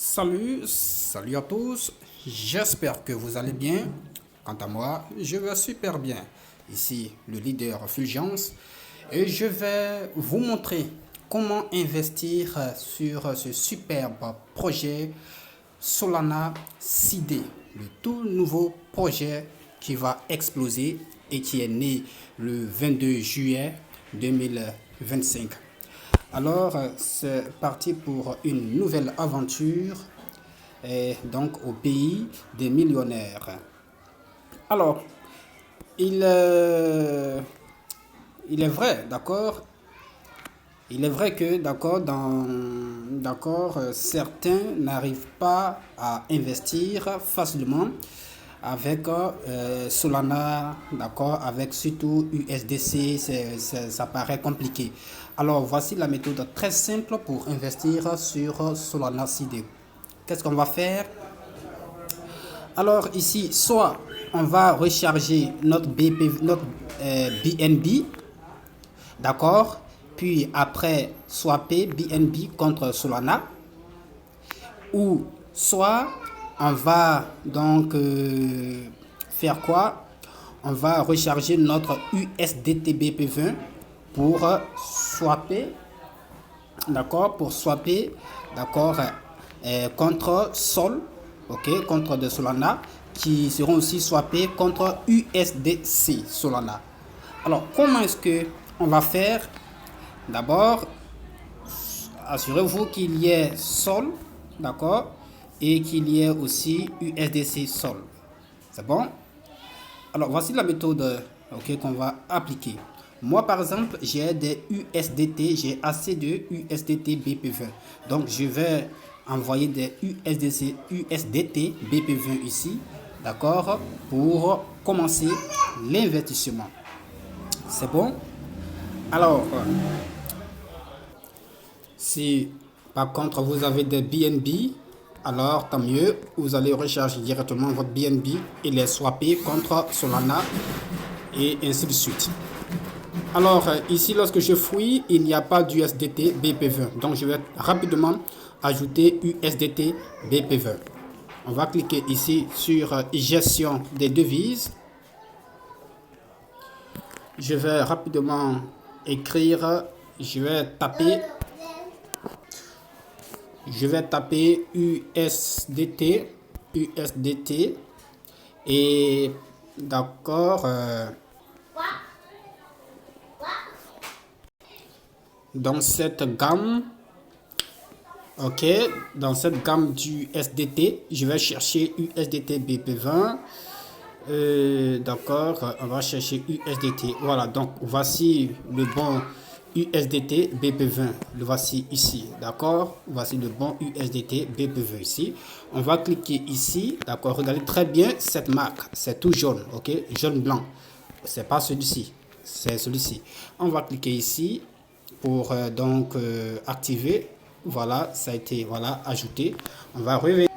Salut à tous, j'espère que vous allez bien. Quant à moi, je vais super bien. Ici, le leader Fulgence, et je vais vous montrer comment investir sur ce superbe projet Solana CD, le tout nouveau projet qui va exploser et qui est né le 22 juillet 2025. Alors, c'est parti pour une nouvelle aventure, et donc au pays des millionnaires. Alors, il, euh, il est vrai, d'accord. Il est vrai que, certains n'arrivent pas à investir facilement avec Solana, d'accord, avec surtout USDC, ça paraît compliqué. Alors, voici la méthode très simple pour investir sur Solana CD. Qu'est-ce qu'on va faire? Alors ici, soit on va recharger notre BNB, d'accord, puis après swapper BNB contre Solana, ou soit on va donc faire quoi? On va recharger notre USDT BP20 pour swapper, d'accord, d'accord, contre Sol, ok, contre de Solana, qui seront aussi swappés contre USDC Solana. Alors, comment est-ce que on va faire? D'abord, assurez-vous qu'il y ait Sol, d'accord, et qu'il y ait aussi USDC Sol. C'est bon? Alors, voici la méthode, ok, qu'on va appliquer. Moi, par exemple, j'ai des USDT, j'ai assez de USDT BP20. Donc, je vais envoyer des USDT BP20 ici, d'accord, pour commencer l'investissement. C'est bon? Alors, si par contre vous avez des BNB, alors tant mieux, vous allez recharger directement votre BNB et les swapper contre Solana et ainsi de suite. Alors ici, lorsque je fouille, il n'y a pas d'USDT BP20, donc je vais rapidement ajouter USDT BP20. On va cliquer ici sur gestion des devises. Je vais rapidement écrire, je vais taper USDT et d'accord, dans cette gamme, ok, dans cette gamme du USDT, je vais chercher USDT BP20. D'accord, on va chercher USDT. Voilà, donc voici le bon USDT BP20. Le voici ici, d'accord. Voici le bon USDT BP20 ici. On va cliquer ici, d'accord. Regardez très bien cette marque, c'est tout jaune, ok, jaune blanc. C'est pas celui-ci, c'est celui-ci. On va cliquer ici pour activer. Voilà, ça a été ajouté. On va revenir.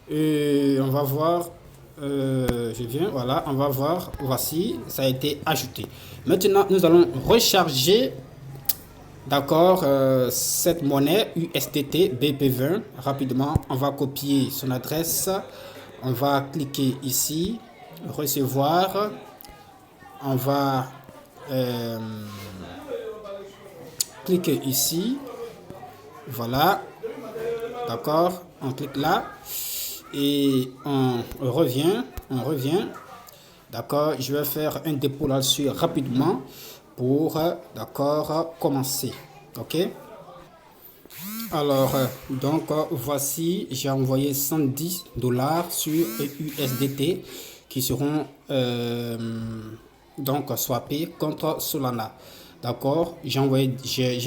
Et on va voir, je viens, voilà, on va voir, voici, ça a été ajouté. Maintenant, nous allons recharger, d'accord, cette monnaie USDT BP20 rapidement. On va copier son adresse, on va cliquer ici, recevoir, on va cliquer ici, voilà, d'accord, on clique là. Et on revient, d'accord, je vais faire un dépôt là-dessus rapidement pour, d'accord, commencer, ok. Alors, voici, j'ai envoyé $110 sur USDT qui seront swappés contre Solana. D'accord, j'ai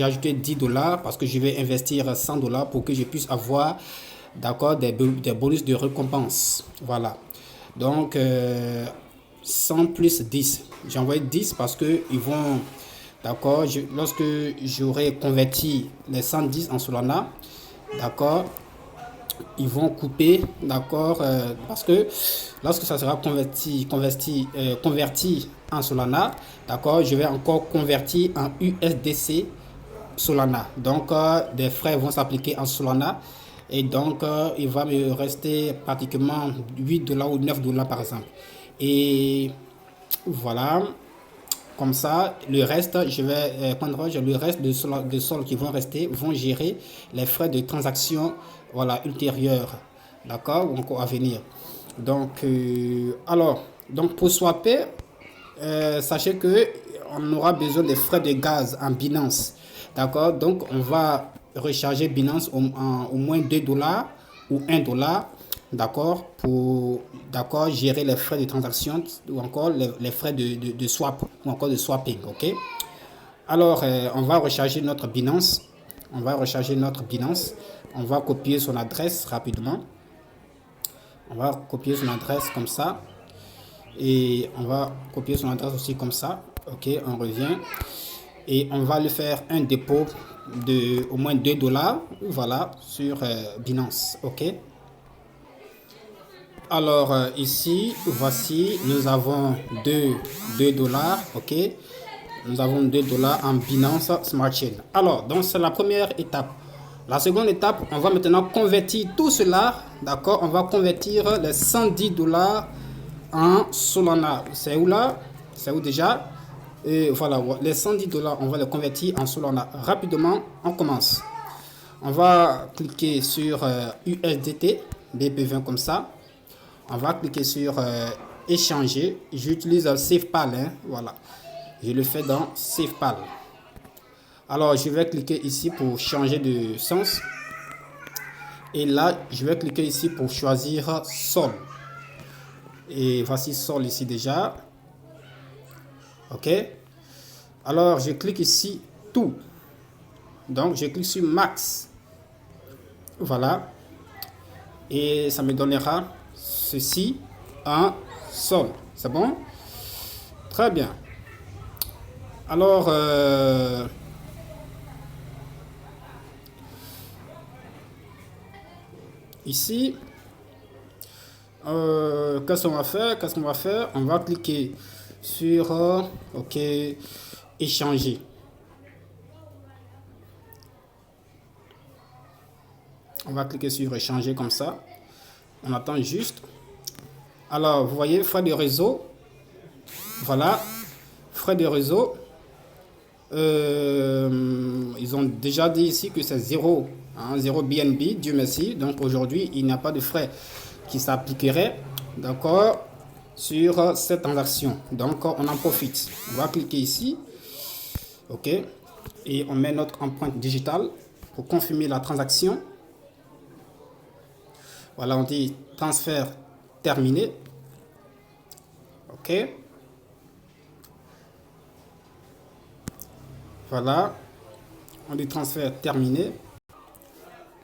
ajouté $10 parce que je vais investir $100 pour que je puisse avoir, d'accord, des bonus de récompense. Voilà, donc 100 plus 10, j'ai envoyé 10 parce que ils vont, d'accord, lorsque j'aurai converti les 110 en Solana, d'accord, ils vont couper, d'accord, parce que lorsque ça sera converti en Solana, d'accord, je vais encore convertir en USDC Solana. Donc, des frais vont s'appliquer en Solana. Et donc, il va me rester pratiquement 8 dollars ou 9 dollars par exemple. Et voilà. Comme ça, le reste, je vais prendre le reste de sol qui vont rester, vont gérer les frais de transaction, voilà, ultérieurs, d'accord, ou encore à venir. Donc, donc pour swapper, sachez que on aura besoin des frais de gaz en Binance, d'accord. Donc, on va recharger Binance au moins 2 dollars ou 1 dollar, d'accord, pour gérer les frais de transaction ou encore les frais de swap ou encore de swapping, ok. Alors, on va recharger notre Binance, on va copier son adresse rapidement, on va copier son adresse comme ça et on va copier son adresse aussi comme ça, ok. On revient et on va lui faire un dépôt de au moins 2 dollars, voilà, sur Binance, ok. Alors ici, voici, nous avons 2 dollars, ok. Nous avons 2 dollars en Binance Smart Chain. Alors, donc c'est la première étape. La seconde étape, on va maintenant convertir tout cela, d'accord. On va convertir les 110 dollars en Solana. C'est où là? C'est où déjà? Et voilà, les 110 dollars, on va les convertir en Solana. Rapidement, on commence. On va cliquer sur USDT, BP20 comme ça. On va cliquer sur échanger. J'utilise SafePal, hein, voilà. Je le fais dans SafePal. Alors, je vais cliquer ici pour changer de sens. Et là, je vais cliquer ici pour choisir Sol. Et voici Sol ici déjà. OK. Alors, je clique ici tout. Donc, je clique sur Max. Voilà. Et ça me donnera ceci en Sol. C'est bon? Très bien. Alors, ici, qu'est-ce qu'on va faire? On va cliquer sur OK, échanger. On va cliquer sur échanger comme ça. On attend juste. Alors, vous voyez, frais de réseau. Voilà, frais de réseau. Ils ont déjà dit ici que c'est 0, hein, 0 BNB, Dieu merci. Donc aujourd'hui, il n'y a pas de frais qui s'appliqueraient, d'accord, sur cette transaction. Donc on en profite. On va cliquer ici, ok, et on met notre empreinte digitale pour confirmer la transaction. Voilà, on dit transfert terminé, ok. Voilà, on dit transfert terminé.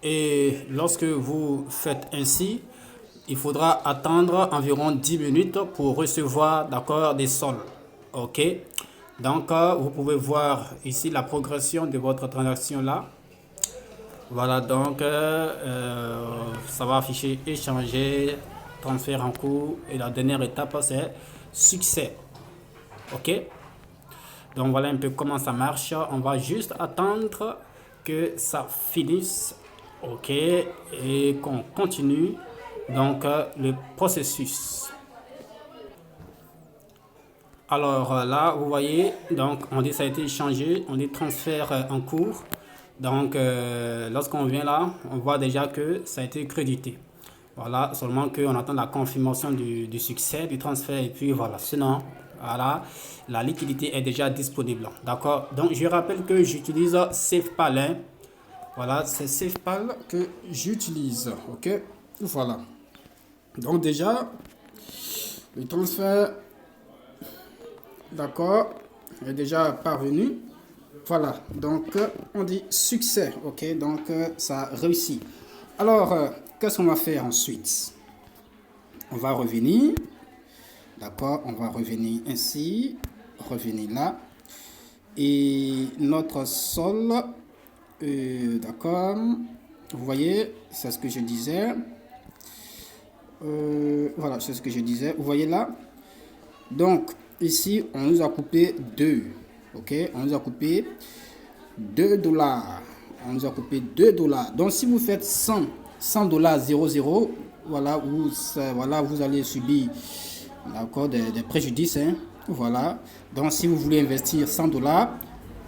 Et lorsque vous faites ainsi, il faudra attendre environ 10 minutes pour recevoir, d'accord, des sols. OK. Donc, vous pouvez voir ici la progression de votre transaction là. Voilà, donc, ça va afficher échanger, transfert en cours. Et la dernière étape, c'est succès. OK. Donc voilà un peu comment ça marche. On va juste attendre que ça finisse, ok, et qu'on continue donc le processus. Alors là, vous voyez, donc on dit ça a été échangé, on dit transfert en cours. Donc lorsqu'on vient là, on voit déjà que ça a été crédité. Voilà, seulement qu'on attend la confirmation du succès du transfert et puis voilà. Sinon, voilà, la liquidité est déjà disponible. D'accord. Donc, je rappelle que j'utilise SafePal. Hein. Voilà, c'est SafePal que j'utilise. OK. Voilà. Donc, déjà, le transfert, d'accord, est déjà parvenu. Voilà. Donc, on dit succès. OK. Donc, ça réussit. Alors, qu'est-ce qu'on va faire ensuite? On va revenir. D'accord, on va revenir ainsi, revenir là. Et notre sol, d'accord, vous voyez, c'est ce que je disais. Voilà, c'est ce que je disais. Vous voyez là. Donc, ici, on nous a coupé 2. Ok, on nous a coupé $2. On nous a coupé $2. Donc si vous faites 100 $, 00, voilà, vous allez subir, d'accord, des préjudices, hein. Voilà. Donc si vous voulez investir 100 $,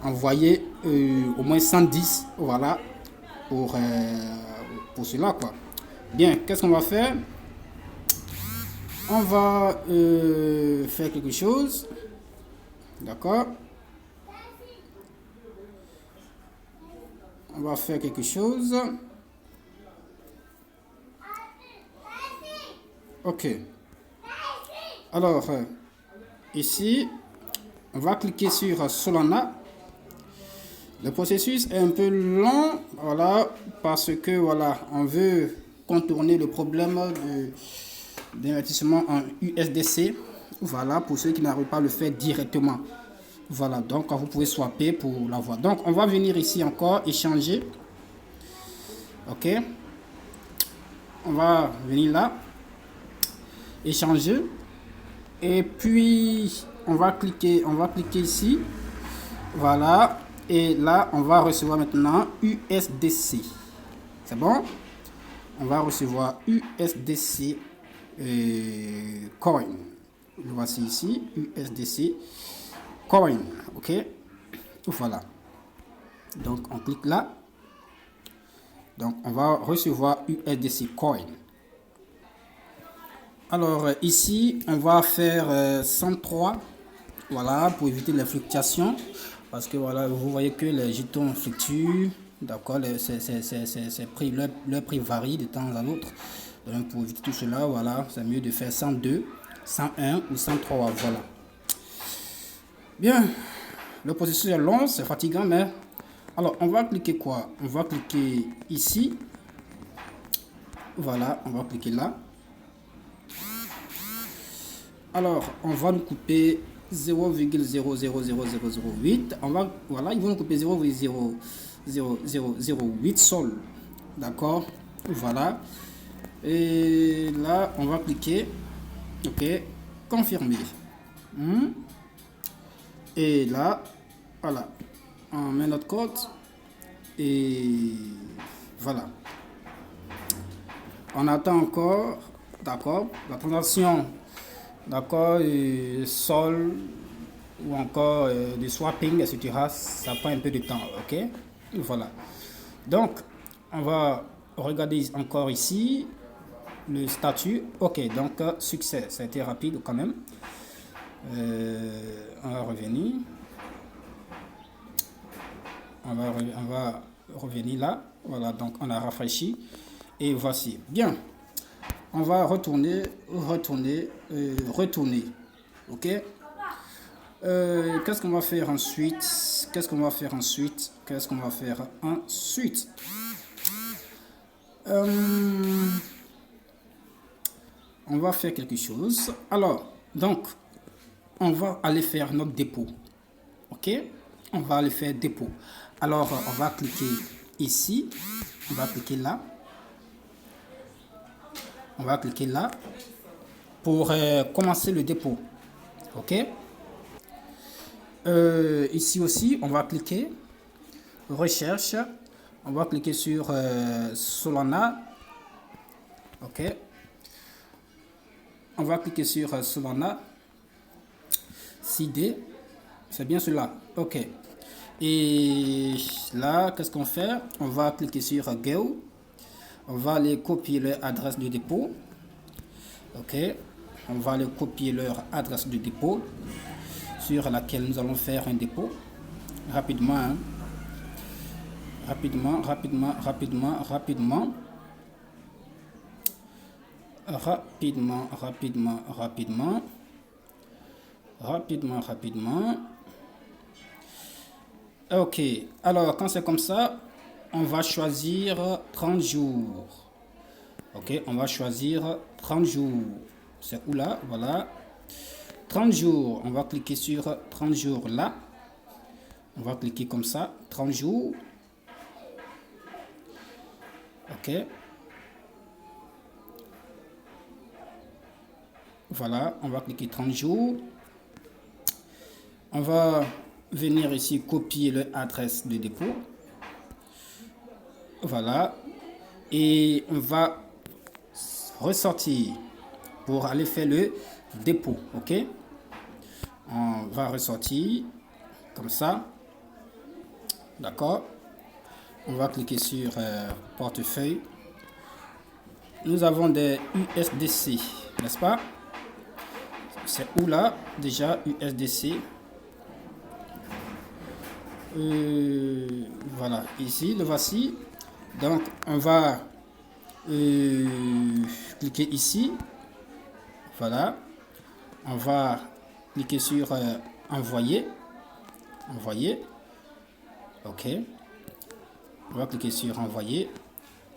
envoyez au moins 110, voilà, pour cela, quoi. Bien, qu'est-ce qu'on va faire? On va faire quelque chose, d'accord? On va faire quelque chose. Ok. Alors, ici, on va cliquer sur Solana. Le processus est un peu long, voilà, parce que, voilà, on veut contourner le problème d'investissement en USDC. Voilà, pour ceux qui n'arrivent pas à le faire directement. Voilà, donc vous pouvez swapper pour l'avoir. Donc, on va venir ici encore, échanger. Ok. On va venir là, échanger. Et puis, on va cliquer ici. Voilà. Et là, on va recevoir maintenant USDC. C'est bon? On va recevoir USDC coin. Le voici ici, USDC coin. Ok? Voilà. Donc, on clique là. Donc, on va recevoir USDC coin. Alors, ici, on va faire 103. Voilà, pour éviter les fluctuations. Parce que voilà, vous voyez que les jetons fluctuent. D'accord, leur prix varie de temps à l'autre. Donc, pour éviter tout cela, voilà, c'est mieux de faire 102, 101 ou 103. Voilà. Bien, le processus est long, c'est fatigant, mais... Alors, on va cliquer quoi? On va cliquer ici. Voilà, on va cliquer là. Alors, on va nous couper 0,000008. Voilà, ils vont nous couper 0,0008 sol. D'accord? Voilà. Et là, on va cliquer. Ok. Confirmer. Et là, voilà. On met notre code. Et voilà. On attend encore. D'accord? La transaction. D'accord, sol ou encore du swapping, etc. Ça prend un peu de temps, ok? Voilà. Donc, on va regarder encore ici le statut. Ok, donc succès, ça a été rapide quand même. On va revenir. On va revenir là. Voilà, donc on a rafraîchi. Et voici. Bien. On va retourner. Ok. Qu'est-ce qu'on va faire ensuite? On va faire quelque chose. Alors, donc, on va aller faire notre dépôt. Ok. On va aller faire dépôt. Alors, on va cliquer ici. On va cliquer là. On va cliquer là pour commencer le dépôt. Ok. Ici aussi, on va cliquer recherche. On va cliquer sur Solana. Ok. On va cliquer sur Solana. CD. C'est bien cela. Ok. Et là, qu'est-ce qu'on fait? On va cliquer sur Go. On va aller copier leur adresse de dépôt. Ok. On va aller copier leur adresse de dépôt sur laquelle nous allons faire un dépôt. Rapidement. Hein. Rapidement. Ok. Alors, quand c'est comme ça, on va choisir 30 jours. Ok, on va choisir 30 jours. C'est où là? Voilà. 30 jours. On va cliquer sur 30 jours là. On va cliquer comme ça. 30 jours. Ok. Voilà. On va cliquer 30 jours. On va venir ici copier l'adresse de dépôt. Voilà. Et on va ressortir pour aller faire le dépôt. OK? On va ressortir comme ça. D'accord? On va cliquer sur portefeuille. Nous avons des USDC, n'est-ce pas? C'est où là? Déjà USDC. Voilà, ici, le voici. Donc, on va cliquer ici. Voilà. On va cliquer sur envoyer. Envoyer. OK. On va cliquer sur envoyer.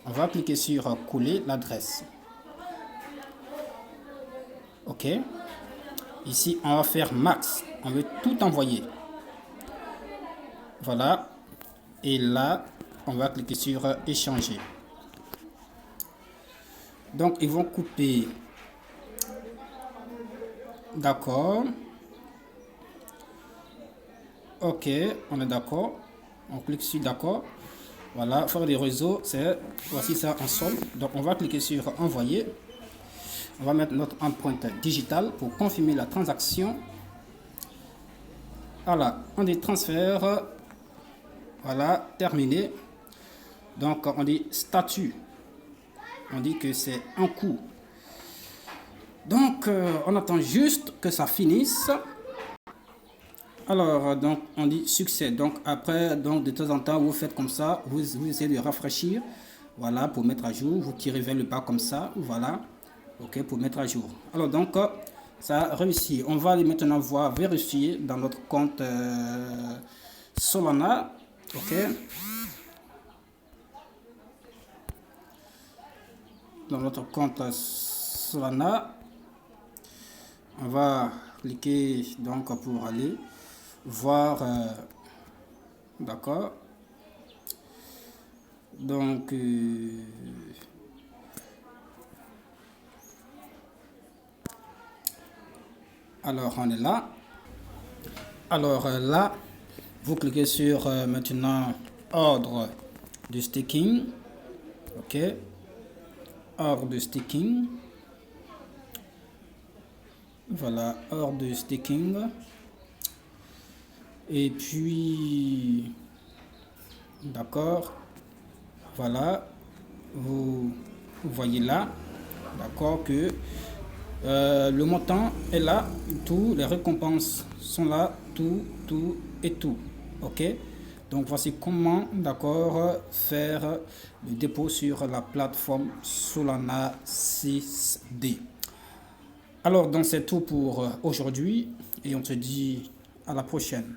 On va cliquer sur coller l'adresse. OK. Ici, on va faire max. On veut tout envoyer. Voilà. Et là, on va cliquer sur échanger. Donc, ils vont couper. D'accord. OK, on est d'accord. On clique sur d'accord. Voilà, faire des réseaux, c'est voici ça en solde. Donc, on va cliquer sur envoyer. On va mettre notre empreinte digitale pour confirmer la transaction. Voilà, on dit transfert. Voilà, terminé. Donc, on dit statut. On dit que c'est un coup. Donc, on attend juste que ça finisse. Alors, donc, on dit succès. Donc, après, donc, de temps en temps, vous faites comme ça. Vous essayez de rafraîchir. Voilà, pour mettre à jour. Vous tirez vers le bas comme ça. Voilà. OK, pour mettre à jour. Alors, donc, ça a réussi. On va aller maintenant voir, vérifier dans notre compte Solana. OK. Dans notre compte Solana. On va cliquer donc pour aller voir. D'accord. Donc, alors on est là. Alors là, vous cliquez sur maintenant ordre de staking. OK. Ordre de staking. Voilà, ordre de staking. Et puis, d'accord. Voilà, vous voyez là, d'accord, que le montant est là, tout, les récompenses sont là, tout et tout. OK. Donc voici comment, d'accord, faire le dépôt sur la plateforme Solana 6D. Alors donc c'est tout pour aujourd'hui et on se dit à la prochaine.